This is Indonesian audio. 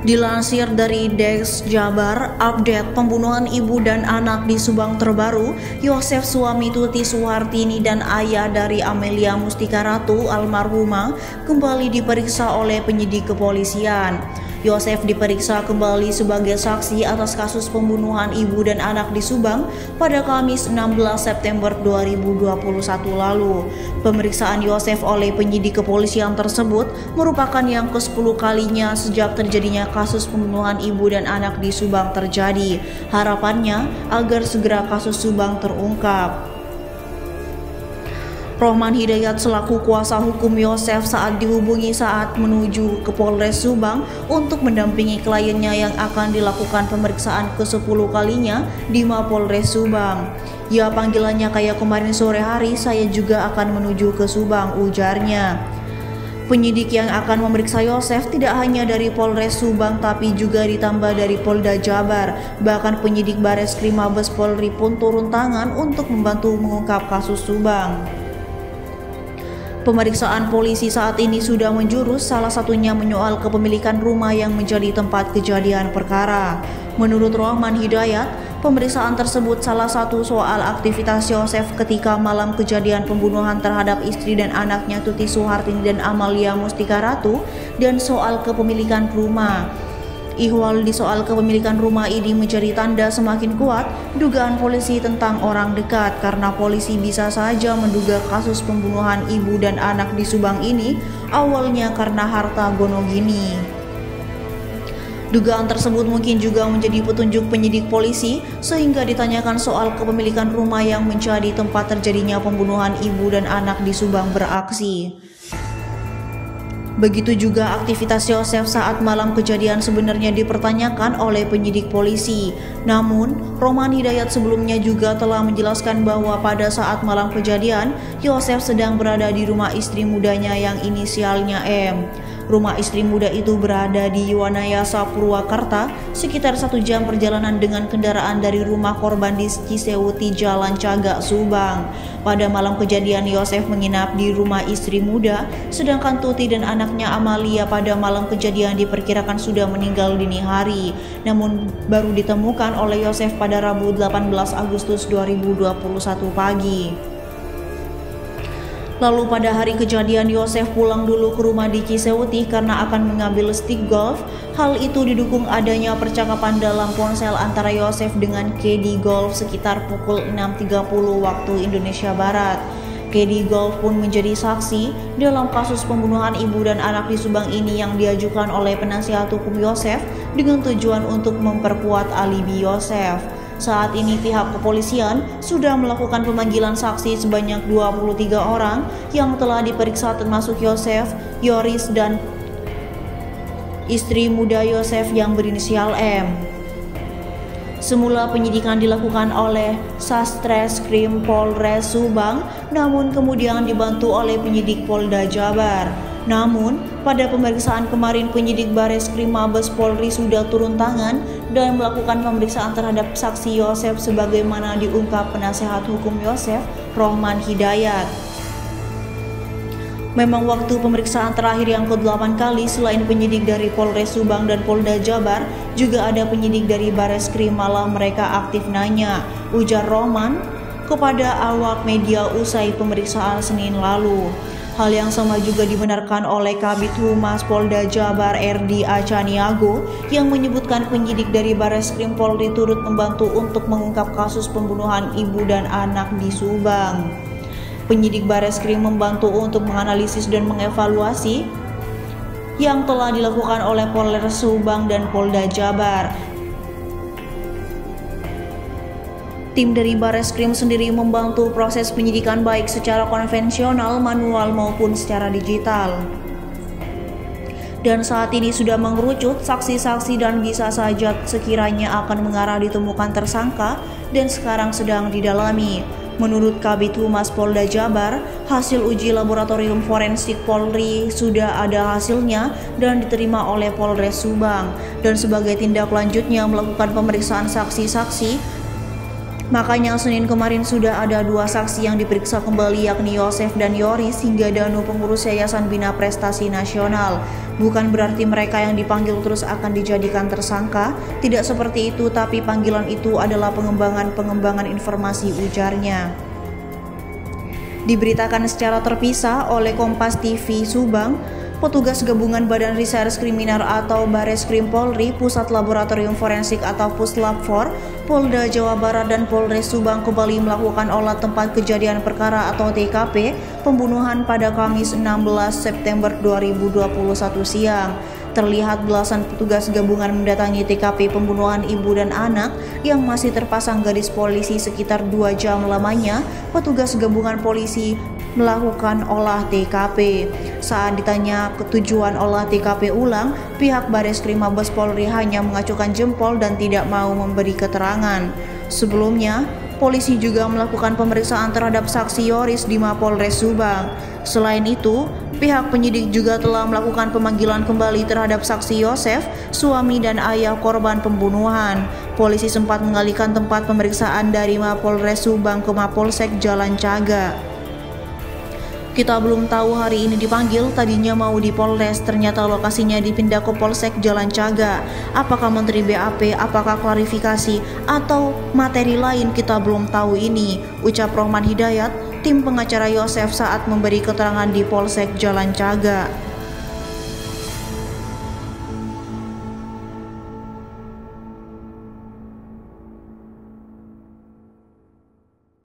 Dilansir dari Dex Jabar, update pembunuhan ibu dan anak di Subang terbaru, Yosef suami Tuti Suhartini dan ayah dari Amelia Mustika Ratu almarhumah kembali diperiksa oleh penyidik kepolisian. Yosef diperiksa kembali sebagai saksi atas kasus pembunuhan ibu dan anak di Subang pada Kamis 16 September 2021 lalu. Pemeriksaan Yosef oleh penyidik kepolisian tersebut merupakan yang ke-10 kalinya sejak terjadinya kasus pembunuhan ibu dan anak di Subang terjadi. Harapannya agar segera kasus Subang terungkap. Rohman Hidayat selaku kuasa hukum Yosef saat dihubungi saat menuju ke Polres Subang untuk mendampingi kliennya yang akan dilakukan pemeriksaan ke-10 kalinya di Mapolres Subang. Ya, panggilannya kayak kemarin sore hari, saya juga akan menuju ke Subang, ujarnya. Penyidik yang akan memeriksa Yosef tidak hanya dari Polres Subang tapi juga ditambah dari Polda Jabar. Bahkan penyidik Bareskrim Mabes Polri pun turun tangan untuk membantu mengungkap kasus Subang. Pemeriksaan polisi saat ini sudah menjurus, salah satunya menyoal kepemilikan rumah yang menjadi tempat kejadian perkara. Menurut Rohman Hidayat, pemeriksaan tersebut salah satu soal aktivitas Yosef ketika malam kejadian pembunuhan terhadap istri dan anaknya Tuti Suhartini dan Amelia Mustika Ratu dan soal kepemilikan rumah. Ihwal di soal kepemilikan rumah ini menjadi tanda semakin kuat dugaan polisi tentang orang dekat karena polisi bisa saja menduga kasus pembunuhan ibu dan anak di Subang ini awalnya karena harta gonogini. Dugaan tersebut mungkin juga menjadi petunjuk penyidik polisi sehingga ditanyakan soal kepemilikan rumah yang menjadi tempat terjadinya pembunuhan ibu dan anak di Subang beraksi. Begitu juga aktivitas Yosef saat malam kejadian sebenarnya dipertanyakan oleh penyidik polisi. Namun, Rohman Hidayat sebelumnya juga telah menjelaskan bahwa pada saat malam kejadian, Yosef sedang berada di rumah istri mudanya yang inisialnya M. Rumah istri muda itu berada di Wanayasa, Purwakarta, sekitar 1 jam perjalanan dengan kendaraan dari rumah korban di Cisewuti, Jalan Cagak, Subang. Pada malam kejadian, Yosef menginap di rumah istri muda, sedangkan Tuti dan anaknya Amalia pada malam kejadian diperkirakan sudah meninggal dini hari, namun baru ditemukan oleh Yosef pada Rabu 18 Agustus 2021 pagi. Lalu pada hari kejadian Yosef pulang dulu ke rumah di Cisewuti karena akan mengambil stick golf. Hal itu didukung adanya percakapan dalam ponsel antara Yosef dengan Caddy Golf sekitar pukul 6.30 waktu Indonesia Barat. Caddy Golf pun menjadi saksi dalam kasus pembunuhan ibu dan anak di Subang ini yang diajukan oleh penasihat hukum Yosef dengan tujuan untuk memperkuat alibi Yosef. Saat ini pihak kepolisian sudah melakukan pemanggilan saksi sebanyak 23 orang yang telah diperiksa termasuk Yosef, Yoris, dan istri muda Yosef yang berinisial M. Semula penyidikan dilakukan oleh Satreskrim Polres Subang, namun kemudian dibantu oleh penyidik Polda Jabar. Namun, pada pemeriksaan kemarin penyidik Bareskrim Mabes Polri sudah turun tangan dan melakukan pemeriksaan terhadap saksi Yosef sebagaimana diungkap penasehat hukum Yosef, Rohman Hidayat. Memang waktu pemeriksaan terakhir yang ke-8 kali selain penyidik dari Polres Subang dan Polda Jabar, juga ada penyidik dari Bareskrim, malah mereka aktif nanya, ujar Rohman kepada awak media usai pemeriksaan Senin lalu. Hal yang sama juga dibenarkan oleh Kabid Humas Polda Jabar RD Acaniago yang menyebutkan penyidik dari Bareskrim Polri turut membantu untuk mengungkap kasus pembunuhan ibu dan anak di Subang. Penyidik Bareskrim membantu untuk menganalisis dan mengevaluasi yang telah dilakukan oleh Polres Subang dan Polda Jabar. Tim dari Bareskrim sendiri membantu proses penyidikan baik secara konvensional, manual maupun secara digital. Dan saat ini sudah mengerucut saksi-saksi dan bisa saja sekiranya akan mengarah ditemukan tersangka dan sekarang sedang didalami. Menurut Kabid Humas Polda Jabar, hasil uji laboratorium forensik Polri sudah ada hasilnya dan diterima oleh Polres Subang. Dan sebagai tindak lanjutnya melakukan pemeriksaan saksi-saksi, makanya Senin kemarin sudah ada 2 saksi yang diperiksa kembali yakni Yosef dan Yoris hingga Danu pengurus Yayasan Bina Prestasi Nasional. Bukan berarti mereka yang dipanggil terus akan dijadikan tersangka, tidak seperti itu, tapi panggilan itu adalah pengembangan informasi, ujarnya. Diberitakan secara terpisah oleh Kompas TV Subang, petugas gabungan Badan Reserse Kriminal atau Bareskrim Polri, Pusat Laboratorium Forensik atau Puslab-4, Polda Jawa Barat dan Polres Subang kembali melakukan olah tempat kejadian perkara atau TKP pembunuhan pada Kamis 16 September 2021 siang. Terlihat belasan petugas gabungan mendatangi TKP pembunuhan ibu dan anak yang masih terpasang garis polisi. Sekitar 2 jam lamanya petugas gabungan polisi melakukan olah TKP. Saat ditanya ketujuan olah TKP ulang, pihak Bareskrim Mabes Polri hanya mengacukan jempol dan tidak mau memberi keterangan. Sebelumnya, polisi juga melakukan pemeriksaan terhadap saksi Yoris di Mapolres Subang. Selain itu, pihak penyidik juga telah melakukan pemanggilan kembali terhadap saksi Yosef, suami dan ayah korban pembunuhan. Polisi sempat mengalihkan tempat pemeriksaan dari Mapolres Subang ke Mapolsek Jalan Caga. Kita belum tahu hari ini dipanggil, tadinya mau di Polres, ternyata lokasinya dipindah ke Polsek Jalan Caga. Apakah Menteri BAP, apakah klarifikasi, atau materi lain, kita belum tahu ini, ucap Rohman Hidayat, tim pengacara Yosef saat memberi keterangan di Polsek Jalan Caga.